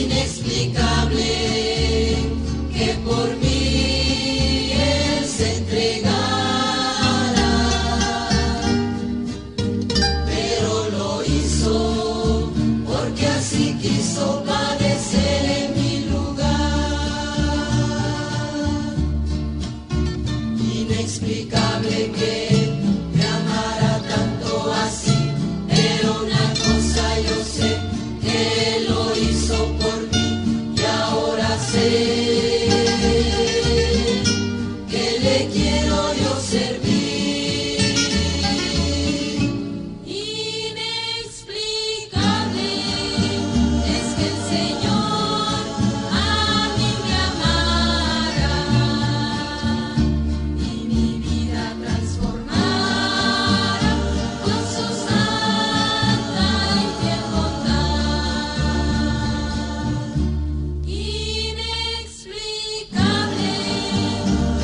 inexplicable, que por mí Él se entregara, pero lo hizo porque así quiso padecer en mi lugar. Inexplicable que me amara tanto así, pero una cosa yo sé, que lo hizo por mí y ahora sé que le quiero yo servir. Inexplicable es que el Señor a mí me amara y mi vida transformara con su santa y fiel bondad. Inexplicable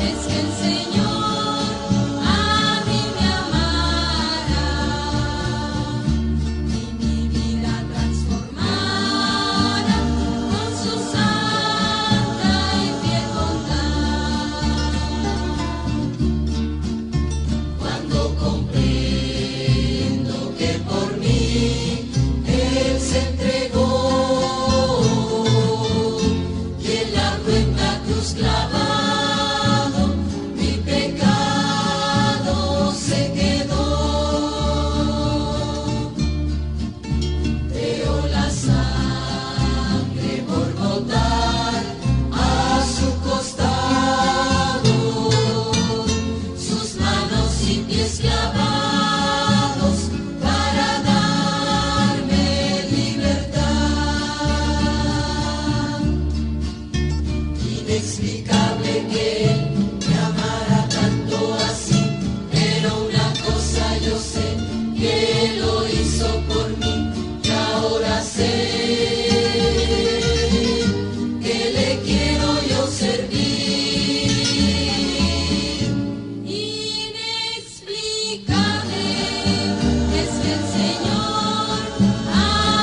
es que el Señor a mí me amara y mi vida transformara con su santa y fiel bondad. Cuando comprendo que por mí Él se entregó y en la cruenta cruz clavado mi pecado se quedó, veo la sangre borbotar a su costado, sus manos y pies clavados para darme libertad. Inexplicable que Él me amara tanto así, pero una cosa yo sé, que lo hizo por mí y ahora sé que le quiero yo servir. Inexplicable es que el Señor a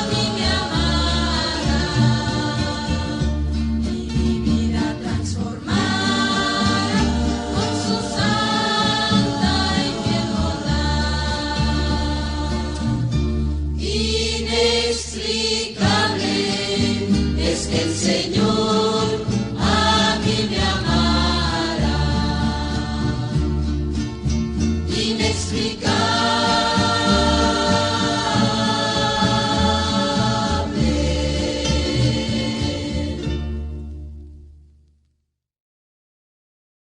mí me amara y mi vida transformara con su santa y fiel bondad. Inexplicable es que el Señor a mí me amara.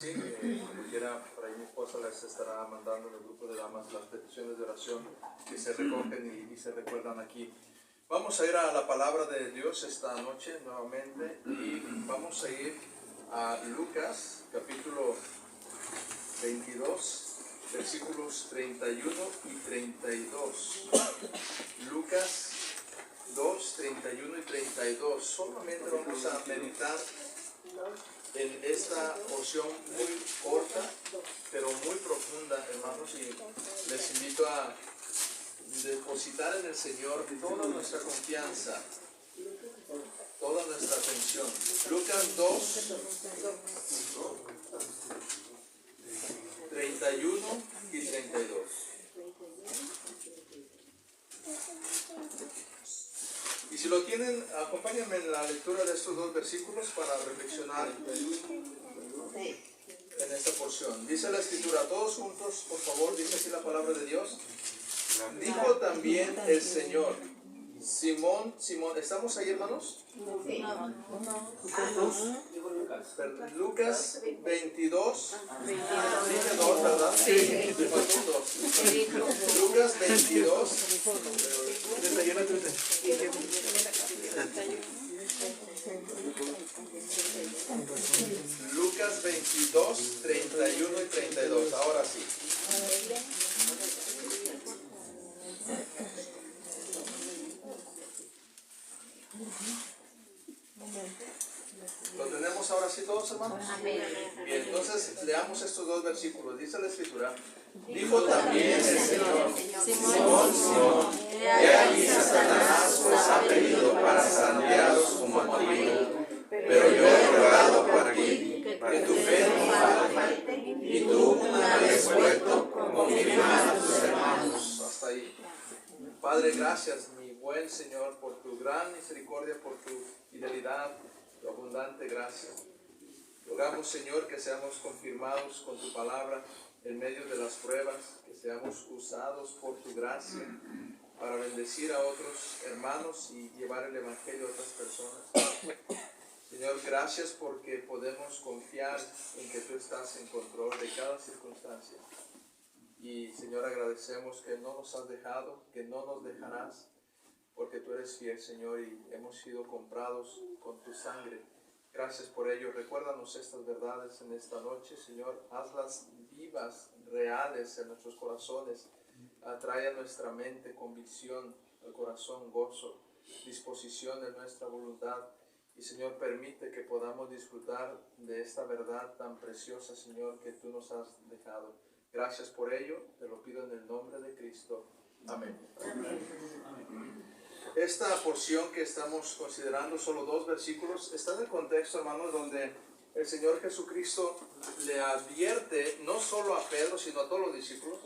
Sí, como quiera, por ahí mi esposa les estará mandando en el grupo de damas las peticiones de oración que se recogen y se recuerdan aquí. Vamos a ir a la palabra de Dios esta noche nuevamente y vamos a ir a Lucas capítulo 22 versículos 31 y 32. Lucas 2, 31 y 32. Solamente vamos a meditar en esta porción muy corta, pero muy profunda, hermanos, y les invito a depositar en el Señor toda nuestra confianza, toda nuestra atención. Lucas 2, 31 y 32. Y si lo tienen, acompáñenme en la lectura de estos dos versículos para reflexionar en esta porción. Dice la Escritura, todos juntos, por favor, dice así la palabra de Dios. Dijo también el Señor, Simón, Simón, ¿estamos ahí, hermanos? Lucas 22, dije 2, ¿verdad? Sí. Lucas 22, 31 y 32. Lucas 22, 31 y 32, ahora sí. ¿Lo tenemos ahora sí todos, hermanos? Bien, entonces leamos estos dos versículos. Dice la Escritura, dijo también el Señor, Simón, Simón, he aquí Satanás os ha pedido para zarandearos como a gracias, mi buen Señor, por tu gran misericordia, por tu fidelidad, tu abundante gracia. Rogamos, Señor, que seamos confirmados con tu palabra en medio de las pruebas, que seamos usados por tu gracia para bendecir a otros hermanos y llevar el Evangelio a otras personas. Señor, gracias porque podemos confiar en que tú estás en control de cada circunstancia. Y, Señor, agradecemos que no nos has dejado, que no nos dejarás, porque tú eres fiel, Señor, y hemos sido comprados con tu sangre. Gracias por ello. Recuérdanos estas verdades en esta noche, Señor. Hazlas vivas, reales en nuestros corazones. Atrae a nuestra mente convicción, al corazón gozo, disposición en nuestra voluntad. Y, Señor, permite que podamos disfrutar de esta verdad tan preciosa, Señor, que tú nos has dejado. Gracias por ello. Te lo pido en el nombre de Cristo. Amén. Esta porción que estamos considerando, solo 2 versículos, está en el contexto, hermanos, donde el Señor Jesucristo le advierte no solo a Pedro, sino a todos los discípulos,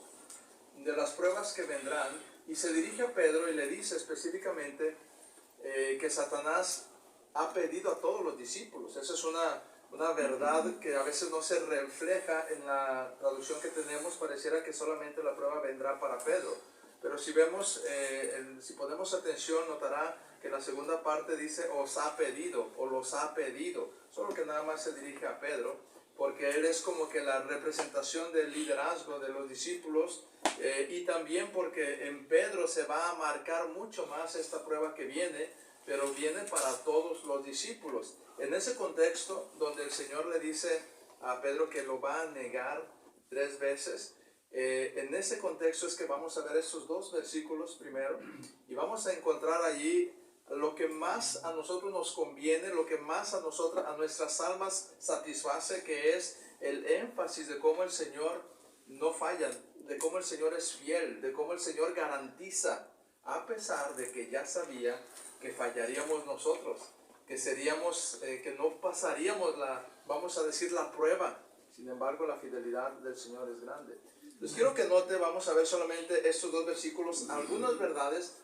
de las pruebas que vendrán, y se dirige a Pedro y le dice específicamente que Satanás ha pedido a todos los discípulos. Esa es una verdad que a veces no se refleja en la traducción que tenemos. Pareciera que solamente la prueba vendrá para Pedro. Pero si vemos, si ponemos atención, notará que la segunda parte dice os ha pedido o los ha pedido. Solo que nada más se dirige a Pedro, porque él es como que la representación del liderazgo de los discípulos, y también porque en Pedro se va a marcar mucho más esta prueba que viene, pero viene para todos los discípulos. En ese contexto donde el Señor le dice a Pedro que lo va a negar 3 veces, en ese contexto es que vamos a ver estos 2 versículos primero, y vamos a encontrar allí lo que más a nosotros nos conviene, lo que más a nuestras almas satisface, que es el énfasis de cómo el Señor no falla, de cómo el Señor es fiel, de cómo el Señor garantiza, a pesar de que ya sabía que fallaríamos nosotros, que seríamos, que no pasaríamos vamos a decir, la prueba. Sin embargo, la fidelidad del Señor es grande. Entonces quiero que note, vamos a ver solamente estos 2 versículos, algunas verdades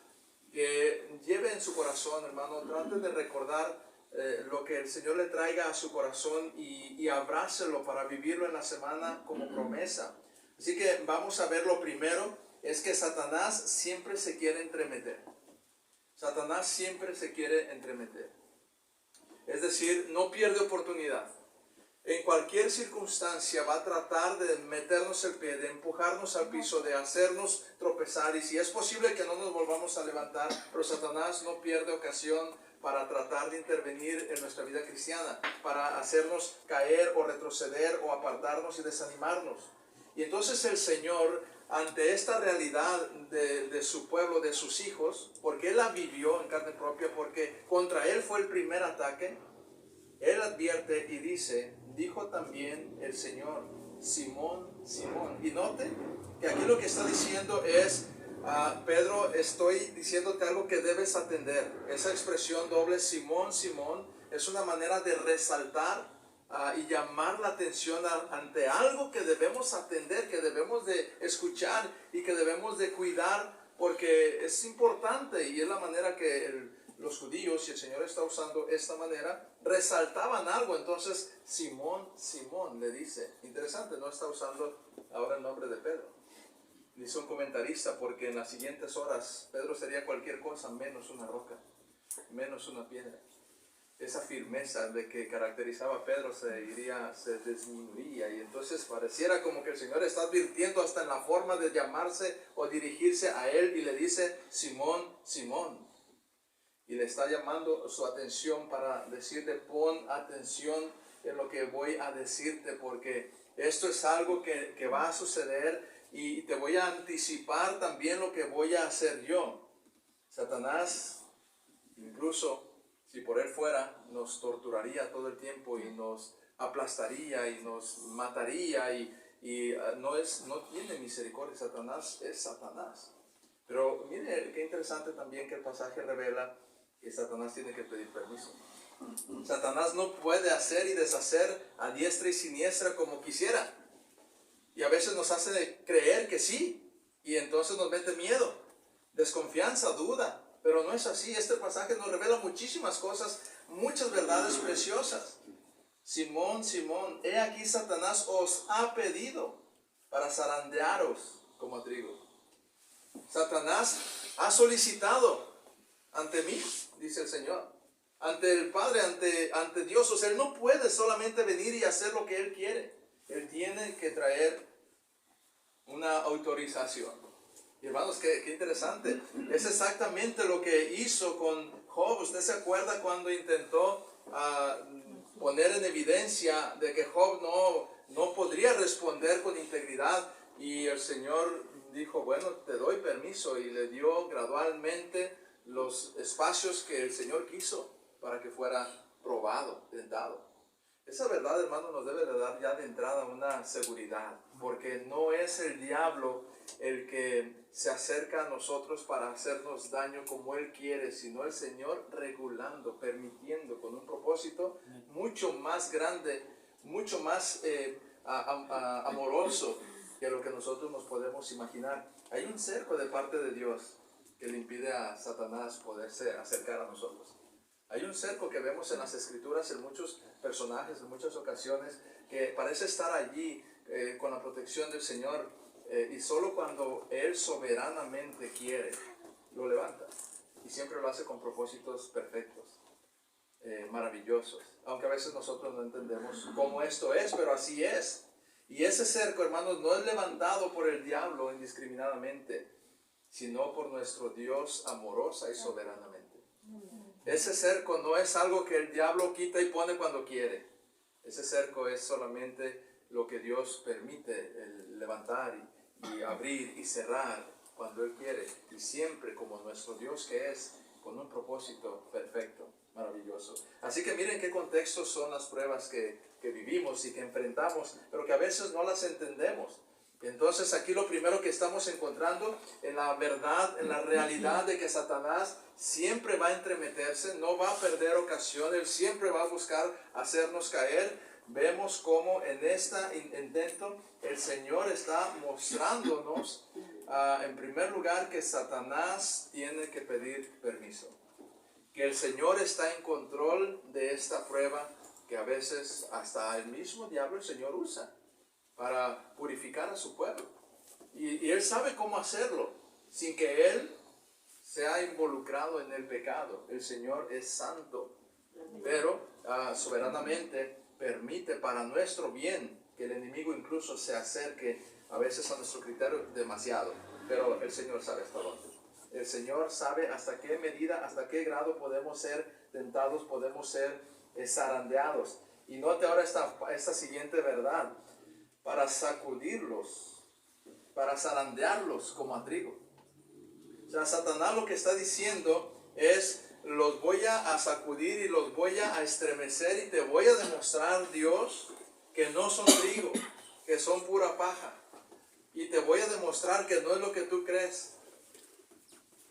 que lleve en su corazón, hermano. Trate de recordar lo que el Señor le traiga a su corazón y abrácelo para vivirlo en la semana como promesa. Así que vamos a ver lo primero, es que Satanás siempre se quiere entremeter. Satanás siempre se quiere entremeter. Es decir, no pierde oportunidad. En cualquier circunstancia va a tratar de meternos el pie, de empujarnos al piso, de hacernos tropezar. Y si es posible que no nos volvamos a levantar, pero Satanás no pierde ocasión para tratar de intervenir en nuestra vida cristiana, para hacernos caer o retroceder o apartarnos y desanimarnos. Y entonces el Señor, ante esta realidad de su pueblo, de sus hijos, porque Él la vivió en carne propia, porque contra Él fue el primer ataque, Él advierte y dice, dijo también el Señor, Simón, Simón. Y note que aquí lo que está diciendo es, Pedro, estoy diciéndote algo que debes atender. Esa expresión doble, Simón, Simón, es una manera de resaltar y llamar la atención ante algo que debemos atender, que debemos de escuchar y que debemos de cuidar, porque es importante y es la manera que los judíos, y el Señor está usando esta manera, resaltaban algo. Entonces Simón, Simón le dice, interesante, no está usando ahora el nombre de Pedro. Dice un comentarista, porque en las siguientes horas Pedro sería cualquier cosa menos una roca, menos una piedra. Esa firmeza de que caracterizaba a Pedro se disminuiría, y entonces pareciera como que el Señor está advirtiendo hasta en la forma de llamarse o dirigirse a él, y le dice, Simón, Simón. Y le está llamando su atención para decirle, pon atención en lo que voy a decirte, porque esto es algo que va a suceder, y te voy a anticipar también lo que voy a hacer yo. Satanás, incluso si por él fuera, nos torturaría todo el tiempo y nos aplastaría y nos mataría, y no tiene misericordia. Satanás es Satanás. Pero mire qué interesante también que el pasaje revela que Satanás tiene que pedir permiso. Satanás no puede hacer y deshacer a diestra y siniestra como quisiera. Y a veces nos hace creer que sí, y entonces nos mete miedo desconfianza, duda. Pero no es así. Este pasaje nos revela muchísimas cosas, muchas verdades preciosas. Simón, Simón, he aquí Satanás os ha pedido para zarandearos como a trigo. Satanás ha solicitado ante mí, dice el Señor, ante el Padre, ante Dios. O sea, Él no puede solamente venir y hacer lo que Él quiere. Él tiene que traer una autorización. Y hermanos, qué interesante. Es exactamente lo que hizo con Job. ¿Usted se acuerda cuando intentó poner en evidencia de que Job no podría responder con integridad? Y el Señor dijo, bueno, te doy permiso, y le dio gradualmente los espacios que el Señor quiso para que fuera probado, tentado. Esa verdad, hermano, nos debe de dar ya de entrada una seguridad, porque no es el diablo el que se acerca a nosotros para hacernos daño como Él quiere, sino el Señor regulando, permitiendo, con un propósito mucho más grande, mucho más amoroso que lo que nosotros nos podemos imaginar. Hay un cerco de parte de Dios que le impide a Satanás poderse acercar a nosotros. Hay un cerco que vemos en las Escrituras, en muchos personajes, en muchas ocasiones, que parece estar allí con la protección del Señor, y solo cuando Él soberanamente quiere, lo levanta. Y siempre lo hace con propósitos perfectos, maravillosos. Aunque a veces nosotros no entendemos cómo esto es, pero así es. Y ese cerco, hermanos, no es levantado por el diablo indiscriminadamente, sino por nuestro Dios amorosa y soberanamente. Ese cerco no es algo que el diablo quita y pone cuando quiere. Ese cerco es solamente lo que Dios permite levantar y abrir y cerrar cuando Él quiere. Y siempre como nuestro Dios que es, con un propósito perfecto, maravilloso. Así que miren qué contextos son las pruebas que vivimos y que enfrentamos, pero que a veces no las entendemos. Entonces aquí lo primero que estamos encontrando en la verdad, en la realidad de que Satanás siempre va a entremeterse, no va a perder ocasión, él siempre va a buscar hacernos caer. Vemos cómo en este intento el Señor está mostrándonos en primer lugar que Satanás tiene que pedir permiso, que el Señor está en control de esta prueba que a veces hasta el mismo diablo el Señor usa para purificar a su pueblo. Y Él sabe cómo hacerlo, sin que Él sea involucrado en el pecado. El Señor es santo, pero soberanamente permite para nuestro bien que el enemigo incluso se acerque a veces a nuestro criterio demasiado. Pero el Señor sabe hasta dónde. El Señor sabe hasta qué medida, hasta qué grado podemos ser tentados, podemos ser zarandeados. Y note ahora esta siguiente verdad: para sacudirlos, para zarandearlos como a trigo. O sea, Satanás lo que está diciendo es, los voy a sacudir y los voy a estremecer y te voy a demostrar, Dios, que no son trigo, que son pura paja. Y te voy a demostrar que no es lo que tú crees,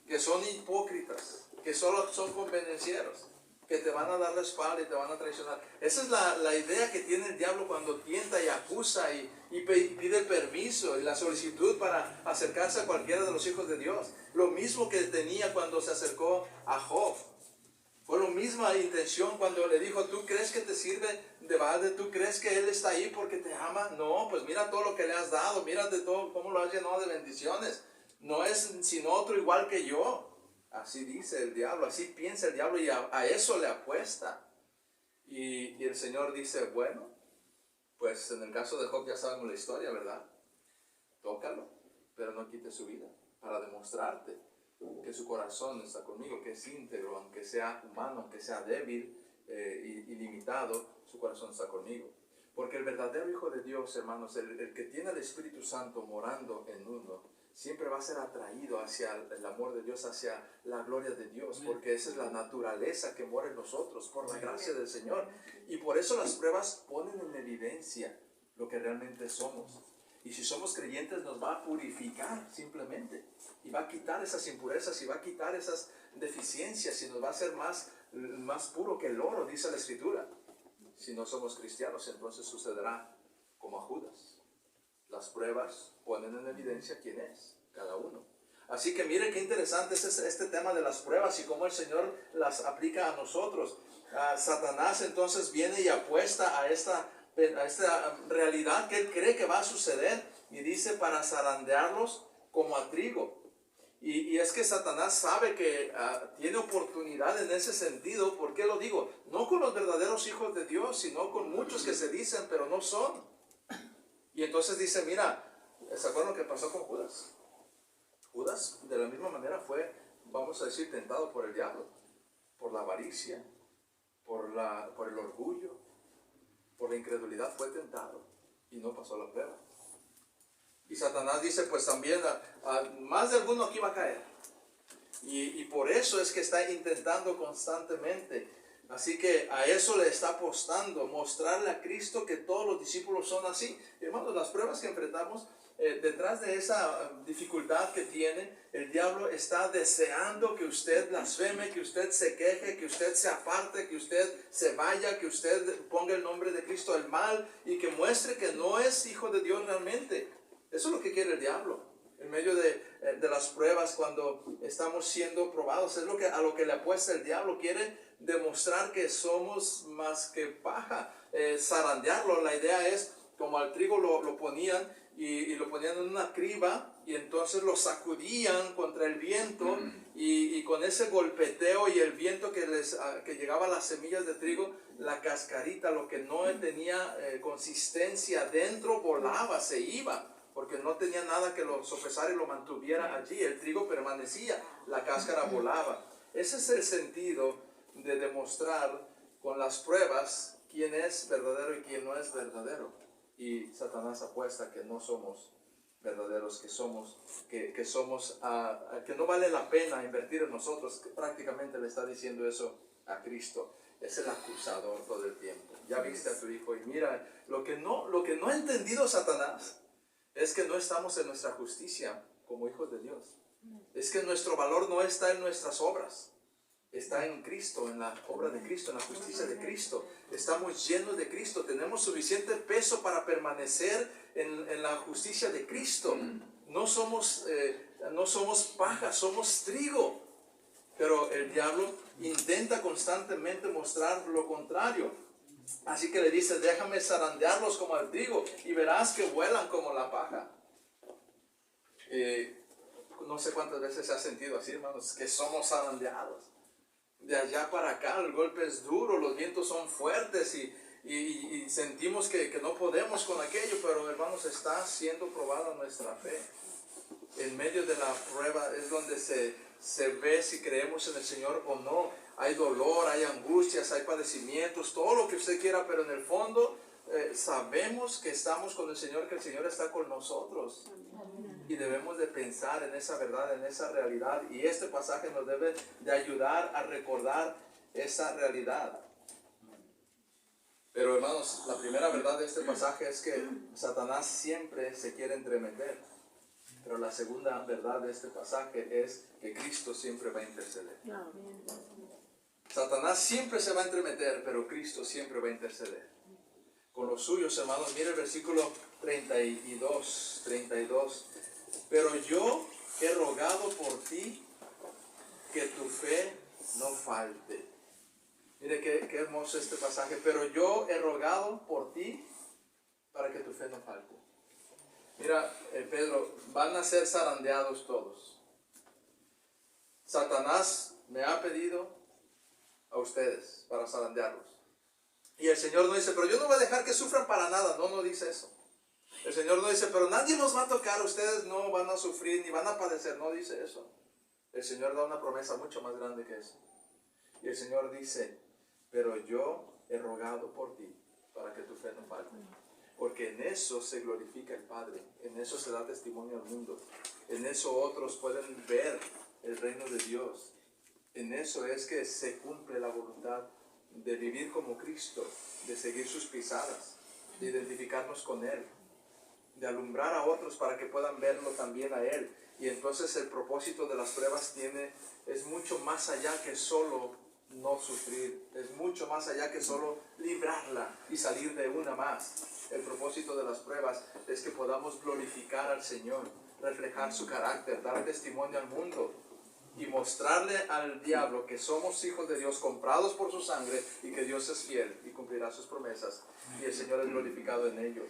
que son hipócritas, que solo son convenencieros, que te van a dar la espalda y te van a traicionar. Esa es la idea que tiene el diablo cuando tienta y acusa y pide permiso y la solicitud para acercarse a cualquiera de los hijos de Dios. Lo mismo que tenía cuando se acercó a Job. Fue la misma intención cuando le dijo, ¿tú crees que te sirve de balde? ¿Tú crees que Él está ahí porque te ama? No, pues mira todo lo que le has dado, mira de todo cómo lo has llenado de bendiciones. No es sino otro igual que yo. Así dice el diablo, así piensa el diablo y a eso le apuesta. Y el Señor dice, bueno, pues en el caso de Job ya sabemos la historia, ¿verdad? Tócalo, pero no quite su vida, para demostrarte que su corazón está conmigo, que es íntegro, aunque sea humano, aunque sea débil y limitado, su corazón está conmigo. Porque el verdadero Hijo de Dios, hermanos, el que tiene el Espíritu Santo morando en uno, siempre va a ser atraído hacia el amor de Dios, hacia la gloria de Dios, porque esa es la naturaleza que mora en nosotros, por la gracia del Señor. Y por eso las pruebas ponen en evidencia lo que realmente somos. Y si somos creyentes nos va a purificar simplemente, y va a quitar esas impurezas, y va a quitar esas deficiencias, y nos va a hacer más puro que el oro, dice la Escritura. Si no somos cristianos, entonces sucederá como a Judas. Las pruebas ponen en evidencia quién es cada uno. Así que mire qué interesante es este tema de las pruebas y cómo el Señor las aplica a nosotros. Satanás entonces viene y apuesta a esta realidad que él cree que va a suceder y dice para zarandearlos como a trigo. Y es que Satanás sabe que tiene oportunidad en ese sentido. ¿Por qué lo digo? No con los verdaderos hijos de Dios, sino con muchos que se dicen pero no son. Y entonces dice, mira, ¿se acuerdan lo que pasó con Judas? Judas de la misma manera fue, vamos a decir, tentado por el diablo, por la avaricia, por el orgullo, por la incredulidad, fue tentado y no pasó la prueba. Y Satanás dice, pues también más de alguno aquí va a caer. Y por eso es que está intentando constantemente. Así que a eso le está apostando, mostrarle a Cristo que todos los discípulos son así. Hermanos, las pruebas que enfrentamos, detrás de esa dificultad que tiene, el diablo está deseando que usted blasfeme, que usted se queje, que usted se aparte, que usted se vaya, que usted ponga el nombre de Cristo al mal y que muestre que no es hijo de Dios realmente. Eso es lo que quiere el diablo. En medio de las pruebas, cuando estamos siendo probados, es a lo que le apuesta el diablo. Quiere demostrar que somos más que paja, zarandearlo. La idea es, como al trigo lo ponían y lo ponían en una criba y entonces lo sacudían contra el viento y con ese golpeteo y el viento que llegaba a las semillas de trigo, la cascarita, lo que no tenía consistencia dentro, volaba, se iba, porque no tenía nada que lo sopesara y lo mantuviera allí. El trigo permanecía, la cáscara volaba. Ese es el sentido de demostrar con las pruebas quién es verdadero y quién no es verdadero. Y Satanás apuesta que no somos verdaderos, que no vale la pena invertir en nosotros. Que prácticamente le está diciendo eso a Cristo. Es el acusador todo el tiempo. Ya viste a tu hijo y mira, lo que no ha entendido Satanás es que no estamos en nuestra justicia como hijos de Dios. Es que nuestro valor no está en nuestras obras. Está en Cristo, en la obra de Cristo, en la justicia de Cristo. Estamos llenos de Cristo. Tenemos suficiente peso para permanecer en la justicia de Cristo. No somos paja, somos trigo. Pero el diablo intenta constantemente mostrar lo contrario. Así que le dice, déjame zarandearlos como al trigo y verás que vuelan como la paja. No sé cuántas veces se ha sentido así, hermanos, que somos zarandeados. De allá para acá el golpe es duro, los vientos son fuertes y sentimos que no podemos con aquello, pero hermanos, está siendo probada nuestra fe. En medio de la prueba es donde se ve si creemos en el Señor o no. Hay dolor, hay angustias, hay padecimientos, todo lo que usted quiera, pero en el fondo sabemos que estamos con el Señor, que el Señor está con nosotros. Y debemos de pensar en esa verdad, en esa realidad. Y este pasaje nos debe de ayudar a recordar esa realidad. Pero hermanos, la primera verdad de este pasaje es que Satanás siempre se quiere entremeter. Pero la segunda verdad de este pasaje es que Cristo siempre va a interceder. Satanás siempre se va a entremeter, pero Cristo siempre va a interceder. Con los suyos, hermanos, mire el versículo 32. Pero yo he rogado por ti que tu fe no falte. Mire qué hermoso este pasaje. Pero yo he rogado por ti para que tu fe no falte. Mira, Pedro, van a ser zarandeados todos. Satanás me ha pedido a ustedes para zarandearlos. Y el Señor no dice, pero yo no voy a dejar que sufran para nada. No dice eso. El Señor no dice, pero nadie los va a tocar, ustedes no van a sufrir ni van a padecer. No dice eso. El Señor da una promesa mucho más grande que eso. Y el Señor dice, pero yo he rogado por ti para que tu fe no falte. Porque en eso se glorifica el Padre, en eso se da testimonio al mundo, en eso otros pueden ver el reino de Dios. En eso es que se cumple la voluntad de vivir como Cristo, de seguir sus pisadas, de identificarnos con Él, de alumbrar a otros para que puedan verlo también a Él. Y entonces el propósito de las pruebas es mucho más allá que solo no sufrir, es mucho más allá que solo librarla y salir de una más. El propósito de las pruebas es que podamos glorificar al Señor, reflejar su carácter, dar testimonio al mundo y mostrarle al diablo que somos hijos de Dios, comprados por su sangre, y que Dios es fiel y cumplirá sus promesas, y el Señor es glorificado en ello.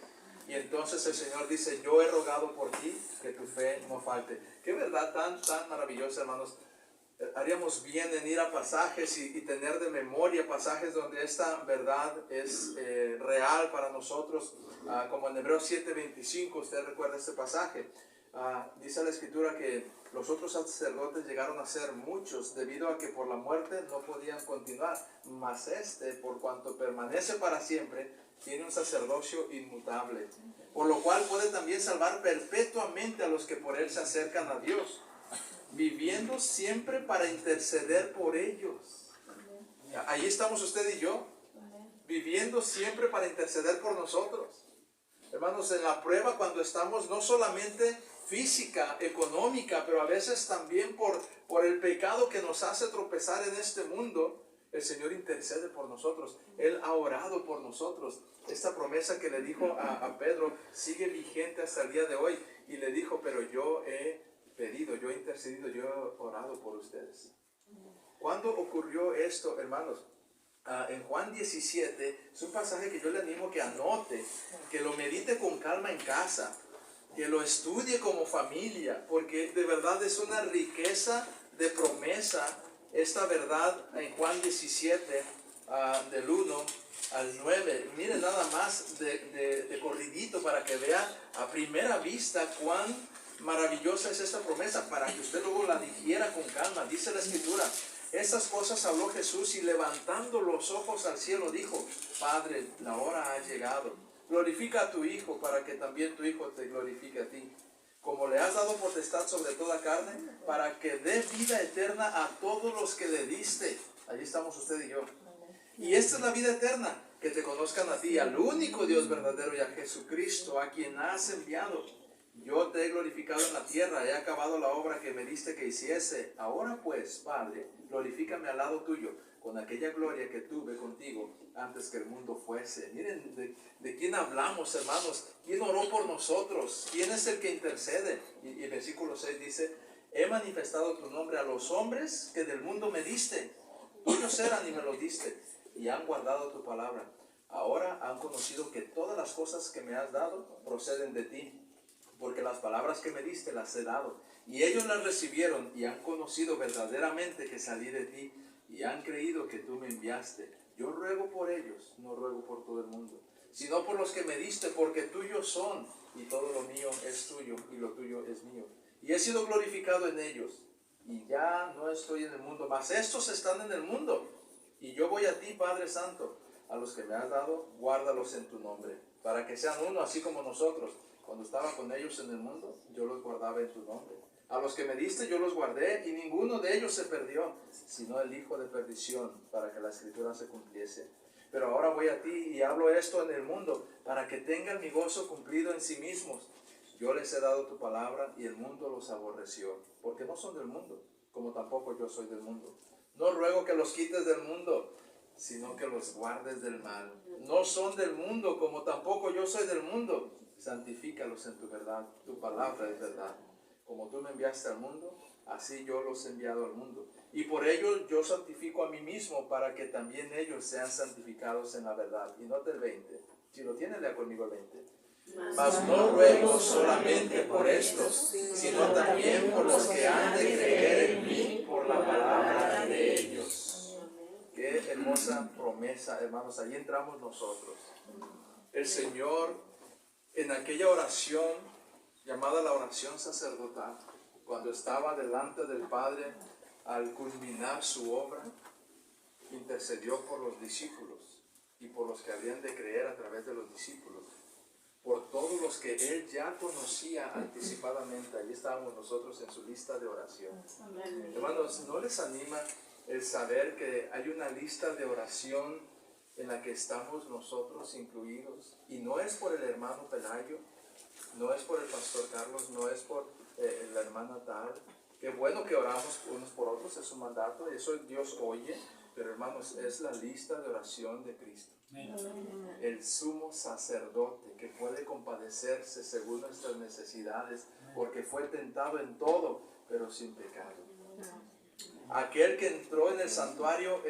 Y entonces el Señor dice: yo he rogado por ti, que tu fe no falte. Qué verdad tan maravillosa, hermanos. Haríamos bien en ir a pasajes y tener de memoria pasajes donde esta verdad es real para nosotros, como en Hebreos 7:25. Usted recuerda este pasaje. Dice la Escritura que los otros sacerdotes llegaron a ser muchos, debido a que por la muerte no podían continuar, mas este, por cuanto permanece para siempre, tiene un sacerdocio inmutable, por lo cual puede también salvar perpetuamente a los que por él se acercan a Dios, viviendo siempre para interceder por ellos. Ahí estamos usted y yo, viviendo siempre para interceder por nosotros. Hermanos, en la prueba, cuando estamos no solamente física, económica, pero a veces también por el pecado que nos hace tropezar en este mundo, el Señor intercede por nosotros. Él ha orado por nosotros. Esta promesa que le dijo a Pedro sigue vigente hasta el día de hoy. Y le dijo: pero yo he pedido, yo he intercedido, yo he orado por ustedes. ¿Cuándo ocurrió esto, hermanos? En Juan 17, es un pasaje que yo le animo que anote, que lo medite con calma en casa, que lo estudie como familia, porque de verdad es una riqueza de promesa esta verdad en Juan 17, del 1 al 9. Miren nada más de corridito para que vea a primera vista cuán maravillosa es esta promesa, para que usted luego la digiera con calma. Dice la Escritura: estas cosas habló Jesús, y levantando los ojos al cielo dijo: Padre, la hora ha llegado. Glorifica a tu Hijo, para que también tu Hijo te glorifique a ti, como le has dado potestad sobre toda carne, para que dé vida eterna a todos los que le diste. Allí estamos usted y yo. Y esta es la vida eterna, que te conozcan a ti, al único Dios verdadero, y a Jesucristo, a quien has enviado. Yo te he glorificado en la tierra, he acabado la obra que me diste que hiciese. Ahora pues, Padre, glorifícame al lado tuyo, con aquella gloria que tuve contigo antes que el mundo fuese. Miren de quién hablamos, hermanos. ¿Quién oró por nosotros? ¿Quién es el que intercede? Y el versículo 6 dice: he manifestado tu nombre a los hombres que del mundo me diste. Tuyos eran y me los diste, y han guardado tu palabra. Ahora han conocido que todas las cosas que me has dado proceden de ti, porque las palabras que me diste las he dado, y ellos las recibieron y han conocido verdaderamente que salí de ti, y han creído que tú me enviaste. Yo ruego por ellos, no ruego por todo el mundo, sino por los que me diste, porque tuyos son, y todo lo mío es tuyo, y lo tuyo es mío. Y he sido glorificado en ellos, y ya no estoy en el mundo, mas estos están en el mundo, y yo voy a ti, Padre Santo. A los que me has dado, guárdalos en tu nombre, para que sean uno, así como nosotros. Cuando estaba con ellos en el mundo, yo los guardaba en tu nombre. A los que me diste yo los guardé, y ninguno de ellos se perdió, sino el hijo de perdición, para que la Escritura se cumpliese. Pero ahora voy a ti y hablo esto en el mundo, para que tengan mi gozo cumplido en sí mismos. Yo les he dado tu palabra, y el mundo los aborreció, porque no son del mundo, como tampoco yo soy del mundo. No ruego que los quites del mundo, sino que los guardes del mal. No son del mundo, como tampoco yo soy del mundo. Santifícalos en tu verdad, tu palabra es verdad. Como tú me enviaste al mundo, así yo los he enviado al mundo. Y por ello yo santifico a mí mismo, para que también ellos sean santificados en la verdad. Y note el 20. Si lo tiene, lea conmigo el 20. Mas no ruego solamente por estos, sino también por los que han de creer en mí por la palabra de ellos. Qué hermosa promesa, hermanos. Ahí entramos nosotros. El Señor, en aquella oración llamada la oración sacerdotal, cuando estaba delante del Padre al culminar su obra, intercedió por los discípulos y por los que habían de creer a través de los discípulos, por todos los que Él ya conocía anticipadamente. Allí estábamos nosotros en su lista de oración. Hermanos, ¿no les anima el saber que hay una lista de oración en la que estamos nosotros incluidos? Y no es por el hermano Pelayo, no es por el pastor Carlos, no es por la hermana tal. Qué bueno que oramos unos por otros, es un mandato, eso Dios oye, pero hermanos, es la lista de oración de Cristo. El sumo sacerdote que puede compadecerse según nuestras necesidades, porque fue tentado en todo, pero sin pecado. Aquel que entró en el santuario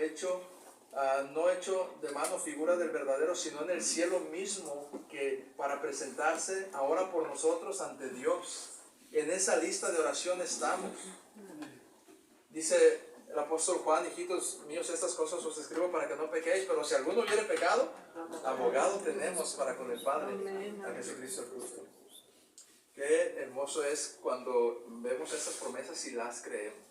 no hecho de mano figura del verdadero, sino en el cielo mismo, que para presentarse ahora por nosotros ante Dios. En esa lista de oración estamos. Dice el apóstol Juan: hijitos míos, estas cosas os escribo para que no pequéis, pero si alguno hubiere pecado, abogado tenemos para con el Padre, a Jesucristo el justo. Qué hermoso es cuando vemos estas promesas y las creemos.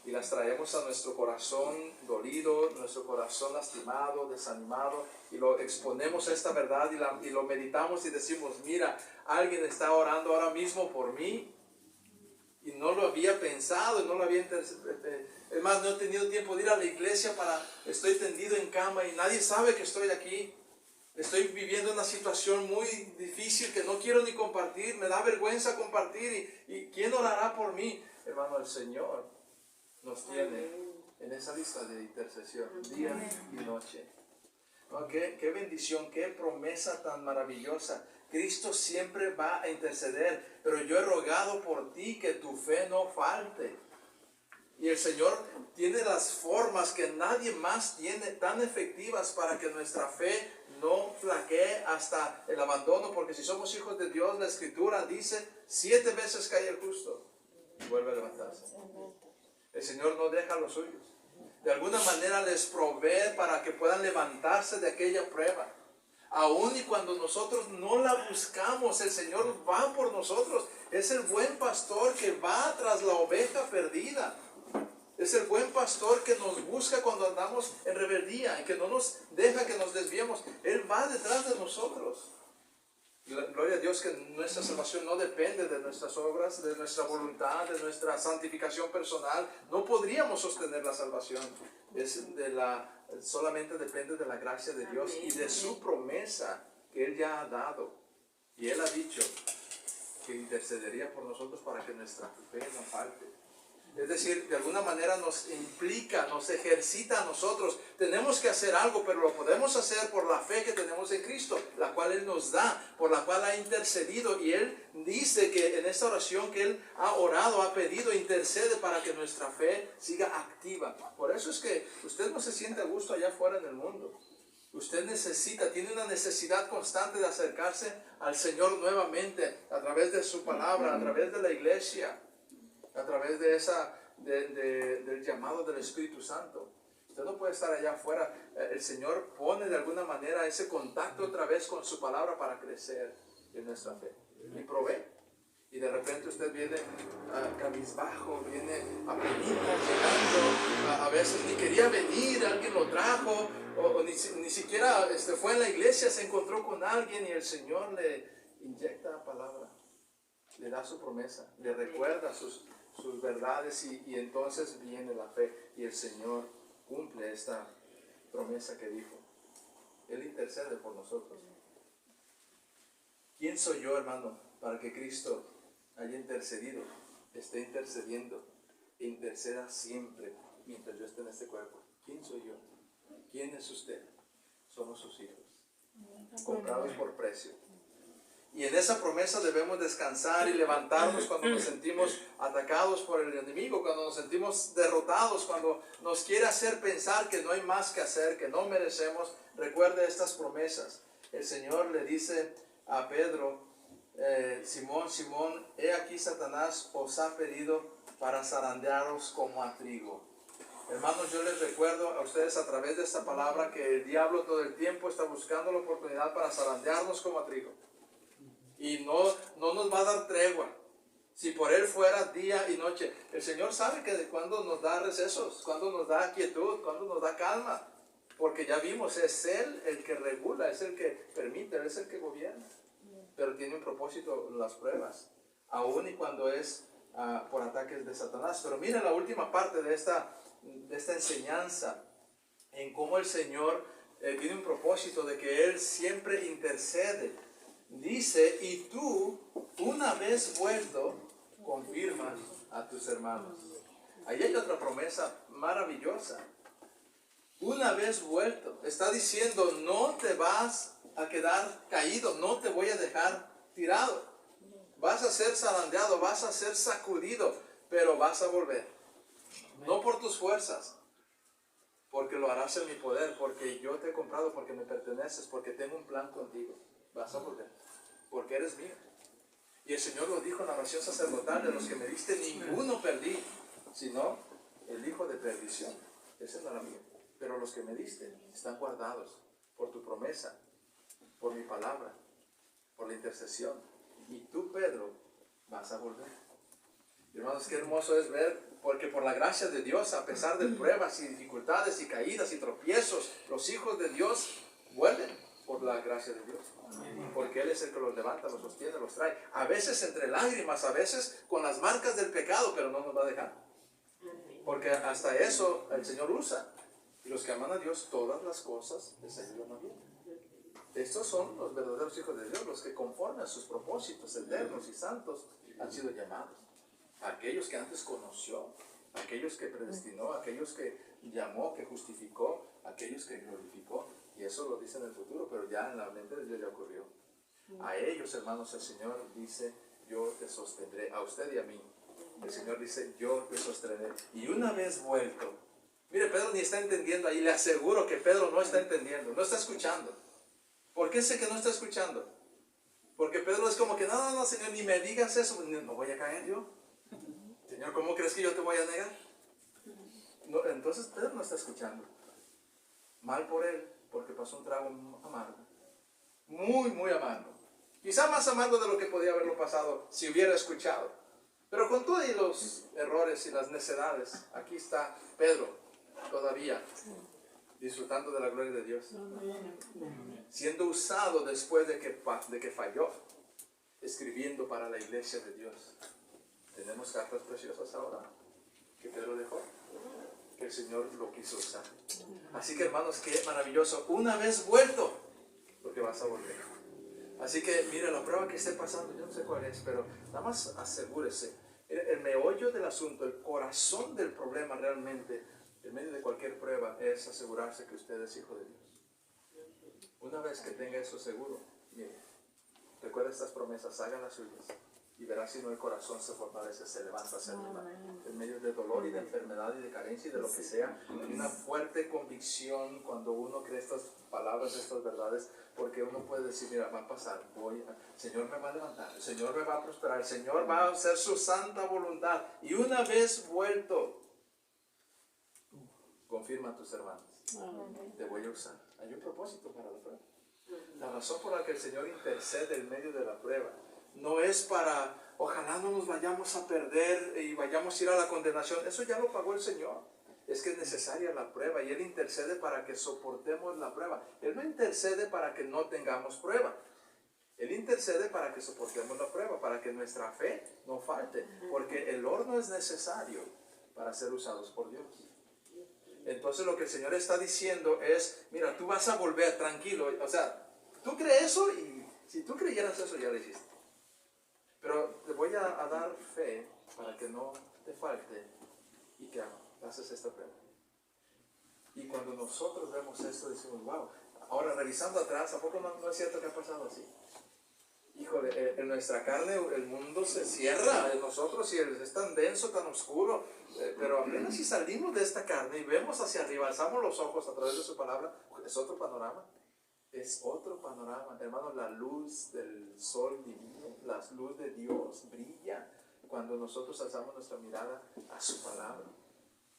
Y las traemos a nuestro corazón dolido, nuestro corazón lastimado, desanimado, y lo exponemos a esta verdad y lo meditamos y decimos: mira, alguien está orando ahora mismo por mí, y no lo había pensado, no lo había es más, no he tenido tiempo de ir a la iglesia, estoy tendido en cama y nadie sabe que estoy aquí. Estoy viviendo una situación muy difícil que no quiero ni compartir, me da vergüenza compartir, y ¿quién orará por mí? Hermano, el Señor nos tiene en esa lista de intercesión día y noche. ¿No? Qué bendición, qué promesa tan maravillosa. Cristo siempre va a interceder, pero yo he rogado por ti que tu fe no falte. Y el Señor tiene las formas que nadie más tiene tan efectivas para que nuestra fe no flaquee hasta el abandono, porque si somos hijos de Dios, la Escritura dice: 7 veces cae el justo y vuelve a levantarse. El Señor no deja a los suyos. De alguna manera les provee para que puedan levantarse de aquella prueba. Aún y cuando nosotros no la buscamos, el Señor va por nosotros. Es el buen pastor que va tras la oveja perdida. Es el buen pastor que nos busca cuando andamos en rebeldía y que no nos deja que nos desviemos. Él va detrás de nosotros. Gloria a Dios que nuestra salvación no depende de nuestras obras, de nuestra voluntad, de nuestra santificación personal. No podríamos sostener la salvación. Solamente depende de la gracia de Dios y de su promesa que Él ya ha dado. Y Él ha dicho que intercedería por nosotros para que nuestra fe no falte. Es decir, de alguna manera nos implica, nos ejercita a nosotros. Tenemos que hacer algo, pero lo podemos hacer por la fe que tenemos en Cristo, la cual Él nos da, por la cual ha intercedido. Y Él dice que en esta oración que Él ha orado, ha pedido, intercede para que nuestra fe siga activa. Por eso es que usted no se siente a gusto allá afuera en el mundo. Usted tiene una necesidad constante de acercarse al Señor nuevamente, a través de su palabra, a través de la iglesia, a través del llamado del Espíritu Santo. Usted no puede estar allá afuera. El Señor pone de alguna manera ese contacto otra vez con su palabra para crecer en nuestra fe. Y provee. Y de repente usted viene cabizbajo, viene a penitas, llegando. A veces ni quería venir, alguien lo trajo. O ni siquiera fue en la iglesia, se encontró con alguien y el Señor le inyecta la palabra. Le da su promesa, le recuerda sus verdades y entonces viene la fe y el Señor cumple esta promesa que dijo. Él intercede por nosotros. ¿Quién soy yo, hermano, para que Cristo haya intercedido, esté intercediendo e interceda siempre mientras yo esté en este cuerpo? ¿Quién soy yo? ¿Quién es usted? Somos sus hijos, comprados por precio. Y en esa promesa debemos descansar y levantarnos cuando nos sentimos atacados por el enemigo, cuando nos sentimos derrotados, cuando nos quiere hacer pensar que no hay más que hacer, que no merecemos. Recuerde estas promesas. El Señor le dice a Pedro: Simón, Simón, he aquí Satanás os ha pedido para zarandearos como a trigo. Hermanos, yo les recuerdo a ustedes a través de esta palabra que el diablo todo el tiempo está buscando la oportunidad para zarandearnos como a trigo. Y no nos va a dar tregua. Si por Él fuera día y noche. El Señor sabe que cuando nos da recesos, cuando nos da quietud, cuando nos da calma. Porque ya vimos, es Él el que regula, es el que permite, Él es el que gobierna. Pero tiene un propósito las pruebas, aun y cuando es por ataques de Satanás. Pero mira la última parte de esta enseñanza, en cómo el Señor tiene un propósito de que Él siempre intercede. Dice: y tú, una vez vuelto, confirmas a tus hermanos. Ahí hay otra promesa maravillosa. Una vez vuelto, está diciendo: no te vas a quedar caído, no te voy a dejar tirado. vas a ser zarandeado, vas a ser sacudido, pero vas a volver. No por tus fuerzas, porque lo harás en mi poder, porque yo te he comprado, porque me perteneces, porque tengo un plan contigo. Vas a volver, porque eres mío. Y el Señor lo dijo en la oración sacerdotal: de los que me diste, ninguno perdí, sino el hijo de perdición. Ese no era mío. Pero los que me diste están guardados por tu promesa, por mi palabra, por la intercesión. Y tú, Pedro, vas a volver. Hermanos, qué hermoso es ver, porque por la gracia de Dios, a pesar de pruebas y dificultades y caídas y tropiezos, los hijos de Dios vuelven por la gracia de Dios. Porque Él es el que los levanta, los sostiene, los trae. A veces entre lágrimas, a veces con las marcas del pecado, pero no nos va a dejar. Porque hasta eso el Señor usa. Y los que aman a Dios, todas las cosas les ayudan a bien. Estos son los verdaderos hijos de Dios, los que conforme a sus propósitos eternos y santos han sido llamados. Aquellos que antes conoció, aquellos que predestinó, aquellos que llamó, que justificó, aquellos que glorificó. Y eso lo dice en el futuro, pero ya en la mente de Dios ya ocurrió. A ellos, hermanos, el Señor dice: yo te sostendré, a usted y a mí. El Señor dice: yo te sostendré. Y una vez vuelto, mire, Pedro ni está entendiendo ahí. Le aseguro que Pedro no está entendiendo, no está escuchando. ¿Por qué sé que no está escuchando? Porque Pedro es como que: no, Señor, ni me digas eso, no voy a caer yo. Señor, ¿cómo crees que yo te voy a negar? No, entonces Pedro no está escuchando. Mal por él, porque pasó un trago amargo. Muy, muy amargo. Quizá más amargo de lo que podía haberlo pasado si hubiera escuchado. Pero con todos los errores y las necedades, aquí está Pedro todavía disfrutando de la gloria de Dios, siendo usado después de que falló, escribiendo para la iglesia de Dios. Tenemos cartas preciosas ahora que Pedro dejó, que el Señor lo quiso usar. Así que, hermanos, qué maravilloso. Una vez vuelto, porque vas a volver. Así que mire, la prueba que esté pasando, yo no sé cuál es, pero nada más asegúrese. El meollo del asunto, el corazón del problema realmente, en medio de cualquier prueba, es asegurarse que usted es hijo de Dios. Una vez que tenga eso seguro, mire, recuerda estas promesas, hagan las suyas. Y verás si no el corazón se fortalece, se levanta, se anima. En medio de dolor y de enfermedad y de carencia y de lo que sea, hay una fuerte convicción cuando uno cree estas palabras, estas verdades, porque uno puede decir: mira, va a pasar, el Señor me va a levantar, el Señor me va a prosperar, el Señor va a hacer su santa voluntad. Y una vez vuelto, confirma a tus hermanos: te voy a usar. Hay un propósito para la prueba. La razón por la que el Señor intercede en medio de la prueba no es para, ojalá no nos vayamos a perder y vayamos a ir a la condenación. Eso ya lo pagó el Señor. Es que es necesaria la prueba y Él intercede para que soportemos la prueba. Él no intercede para que no tengamos prueba. Él intercede para que soportemos la prueba, para que nuestra fe no falte. Porque el horno es necesario para ser usados por Dios. Entonces lo que el Señor está diciendo es: mira, tú vas a volver, tranquilo. O sea, tú crees eso, y si tú creyeras eso ya lo hiciste. Pero te voy a dar fe para que no te falte y que haces esta prueba. Y cuando nosotros vemos esto, decimos: wow. Ahora, revisando atrás, ¿a poco no es cierto que ha pasado así? Híjole, en nuestra carne el mundo se cierra en nosotros y es tan denso, tan oscuro. Pero apenas si salimos de esta carne y vemos hacia arriba, alzamos los ojos a través de su palabra, es otro panorama. Es otro panorama, hermanos. La luz del sol divino, la luz de Dios brilla cuando nosotros alzamos nuestra mirada a su palabra.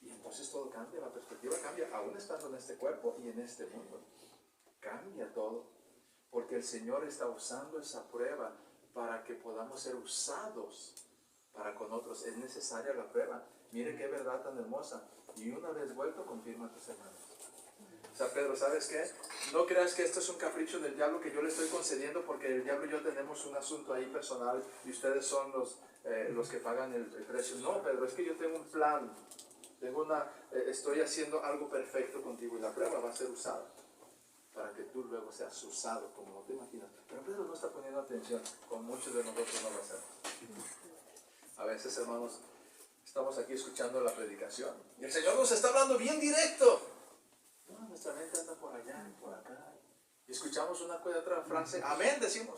Y entonces todo cambia, la perspectiva cambia, aún estando en este cuerpo y en este mundo. Cambia todo, porque el Señor está usando esa prueba para que podamos ser usados para con otros. Es necesaria la prueba. Mire qué verdad tan hermosa. Y una vez vuelto, confirma a tus hermanos. O sea, Pedro, ¿sabes qué? No creas que esto es un capricho del diablo que yo le estoy concediendo, porque el diablo y yo tenemos un asunto ahí personal y ustedes son los que pagan el precio. No, Pedro, es que yo tengo un plan. Estoy haciendo algo perfecto contigo y la prueba va a ser usada para que tú luego seas usado como no te imaginas. Pero Pedro no está poniendo atención, como muchos de nosotros no lo hacemos. A veces, hermanos, estamos aquí escuchando la predicación y el Señor nos está hablando bien directo. No, nuestra mente anda por allá y por acá. Y escuchamos una que otra frase, amén, decimos.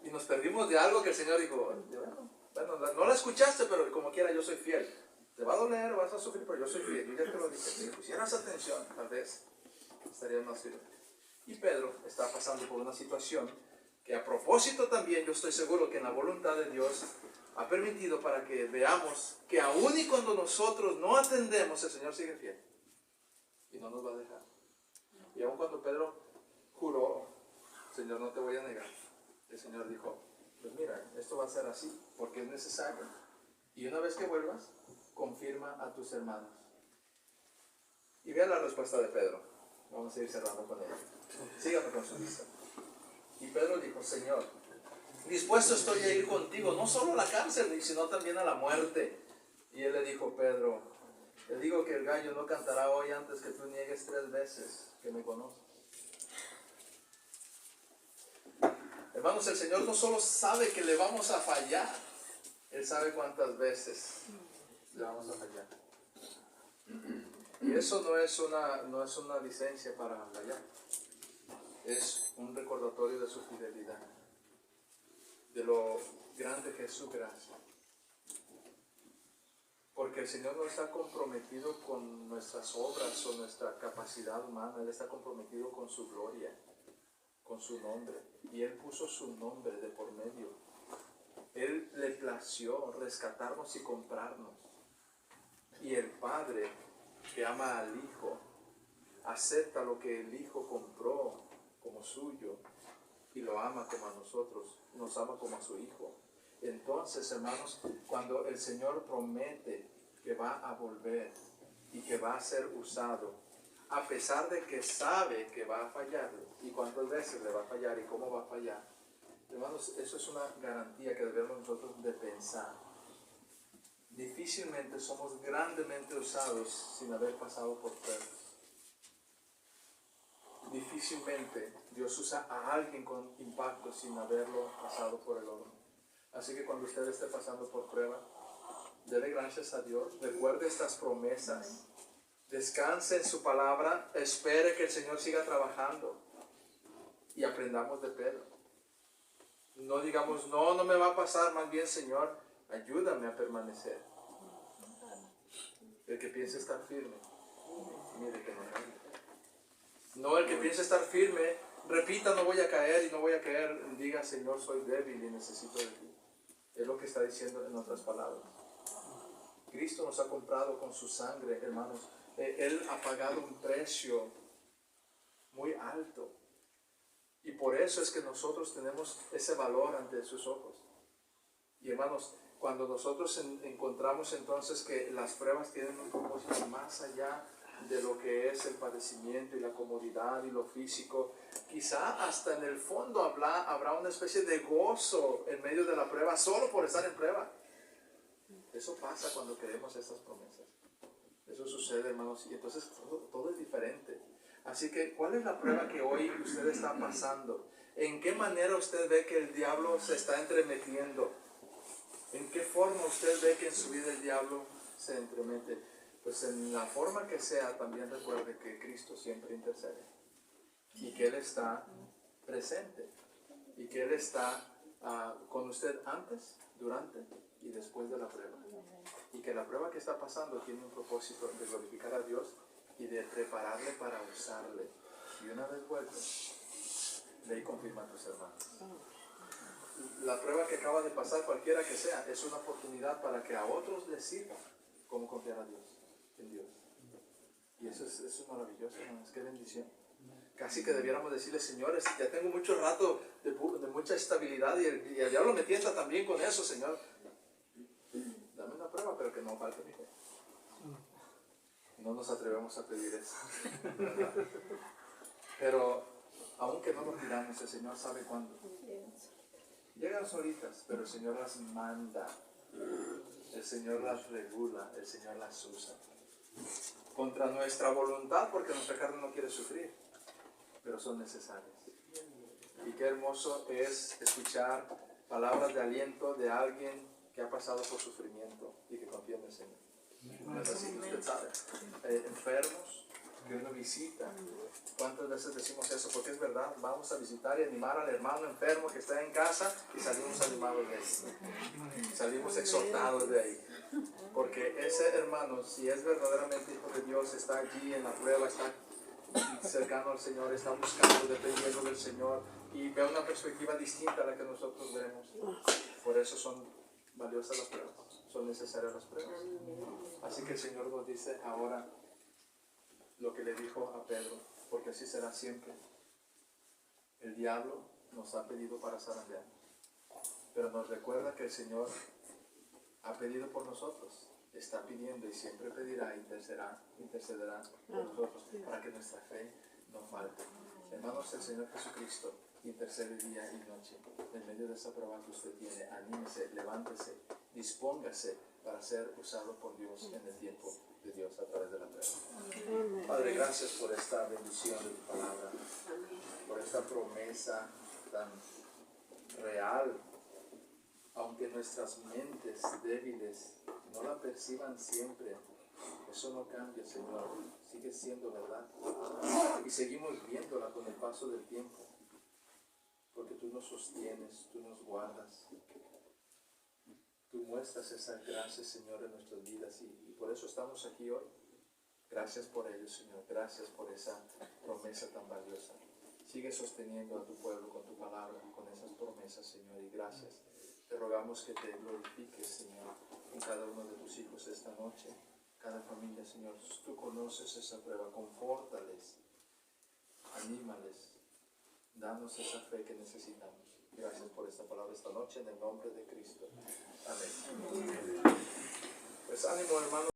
Y nos perdimos de algo que el Señor dijo, bueno, no la escuchaste, pero como quiera yo soy fiel. Te va a doler, vas a sufrir, pero yo soy fiel. Yo ya te lo dije. Si pusieras atención, tal vez estarías más firme. Y Pedro está pasando por una situación que a propósito también yo estoy seguro que en la voluntad de Dios ha permitido para que veamos que aun y cuando nosotros no atendemos, el Señor sigue fiel y no nos va a dejar. Y aun cuando Pedro juró, Señor, no te voy a negar, el Señor dijo, pues mira, esto va a ser así porque es necesario. Y una vez que vuelvas, confirma a tus hermanos. Y vean la respuesta de Pedro. Vamos a ir cerrando con ella. Síganme con su lista. Y Pedro dijo, Señor, dispuesto estoy a ir contigo, no solo a la cárcel, sino también a la muerte. Y él le dijo, Pedro, te digo que el gallo no cantará hoy antes que tú niegues 3 veces que me conoces. Hermanos, el Señor no solo sabe que le vamos a fallar, Él sabe cuántas veces le vamos a fallar. Y eso no es una licencia para fallar. Es un recordatorio de su fidelidad, de lo grande que es su gracia. Porque el Señor no está comprometido con nuestras obras o nuestra capacidad humana, Él está comprometido con su gloria, con su nombre. Y Él puso su nombre de por medio. Él le plació rescatarnos y comprarnos. Y el Padre que ama al Hijo acepta lo que el Hijo compró como suyo y lo ama como a nosotros, nos ama como a su Hijo. Entonces, hermanos, cuando el Señor promete que va a volver y que va a ser usado, a pesar de que sabe que va a fallar y cuántas veces le va a fallar y cómo va a fallar, hermanos, eso es una garantía que debemos nosotros de pensar. Difícilmente somos grandemente usados sin haber pasado por pruebas. Difícilmente Dios usa a alguien con impacto sin haberlo pasado por el horno. Así que cuando usted esté pasando por prueba, dele gracias a Dios, recuerde estas promesas, descanse en su palabra, espere que el Señor siga trabajando y aprendamos de Pedro. No digamos, no me va a pasar, más bien, Señor, ayúdame a permanecer. El que piense estar firme, mire que no caiga. No el que piense estar firme, repita, no voy a caer y no voy a caer, diga, Señor, soy débil y necesito de ti. Es lo que está diciendo en otras palabras. Cristo nos ha comprado con su sangre, hermanos. Él ha pagado un precio muy alto. Y por eso es que nosotros tenemos ese valor ante sus ojos. Y hermanos, cuando nosotros encontramos entonces que las pruebas tienen un propósito más allá de lo que es el padecimiento y la comodidad y lo físico, quizá hasta en el fondo habrá una especie de gozo en medio de la prueba, solo por estar en prueba. Eso pasa cuando creemos estas promesas. Eso sucede, hermanos, y entonces todo es diferente. Así que, ¿cuál es la prueba que hoy usted está pasando? ¿En qué manera usted ve que el diablo se está entremetiendo? ¿En qué forma usted ve que en su vida el diablo se entremete? Pues en la forma que sea, también recuerde que Cristo siempre intercede. Y que Él está presente. Y que Él está con usted antes, durante y después de la prueba. Y que la prueba que está pasando tiene un propósito de glorificar a Dios y de prepararle para usarle. Y una vez vuelto, ve y confirma a tus hermanos. La prueba que acaba de pasar, cualquiera que sea, es una oportunidad para que a otros les sirva cómo confiar a Dios, en Dios. Y eso es maravilloso, hermanos, qué bendición. Casi que debiéramos decirle, señores, ya tengo mucho rato de mucha estabilidad y el diablo me tienta también con eso, Señor. Dame una prueba, pero que no falte mi fe. No nos atrevemos a pedir eso. Pero, aunque no lo pidamos, el Señor sabe cuándo. Llegan solitas, pero el Señor las manda. El Señor las regula, el Señor las usa. Contra nuestra voluntad, porque nuestra carne no quiere sufrir, pero son necesarias. Y qué hermoso es escuchar palabras de aliento de alguien que ha pasado por sufrimiento y que confía en el Señor. No es así, usted sabe. Enfermos, de una visita. ¿Cuántas veces decimos eso? Porque es verdad, vamos a visitar y animar al hermano enfermo que está en casa y salimos animados de ahí. Salimos exhortados de ahí. Porque ese hermano, si es verdaderamente hijo de Dios, está allí en la prueba, está cercano al Señor, está buscando, dependiendo del Señor y ve una perspectiva distinta a la que nosotros vemos. Por eso son valiosas las pruebas, son necesarias las pruebas. Así que el Señor nos dice ahora lo que le dijo a Pedro, porque así será siempre. El diablo nos ha pedido para zarandear, pero nos recuerda que el Señor ha pedido por nosotros, está pidiendo y siempre pedirá, intercederá por nosotros para que nuestra fe no falte. Hermanos, el Señor Jesucristo intercede día y noche en medio de esa prueba que usted tiene. Anímese, levántese, dispóngase para ser usado por Dios en el tiempo de Dios a través de la prueba. Padre, gracias por esta bendición de tu palabra, por esta promesa tan real. Aunque nuestras mentes débiles no la perciban siempre, eso no cambia, Señor, sigue siendo verdad. Y seguimos viéndola con el paso del tiempo, porque tú nos sostienes, tú nos guardas, tú muestras esa gracia, Señor, en nuestras vidas y por eso estamos aquí hoy. Gracias por ello, Señor, gracias por esa promesa tan valiosa. Sigue sosteniendo a tu pueblo con tu palabra, con esas promesas, Señor, y gracias. Te rogamos que te glorifiques, Señor, en cada uno de tus hijos esta noche, cada familia, Señor. Tú conoces esa prueba, confórtales, anímales, danos esa fe que necesitamos. Gracias por esta palabra esta noche, en el nombre de Cristo. Amén. Pues ánimo, hermano.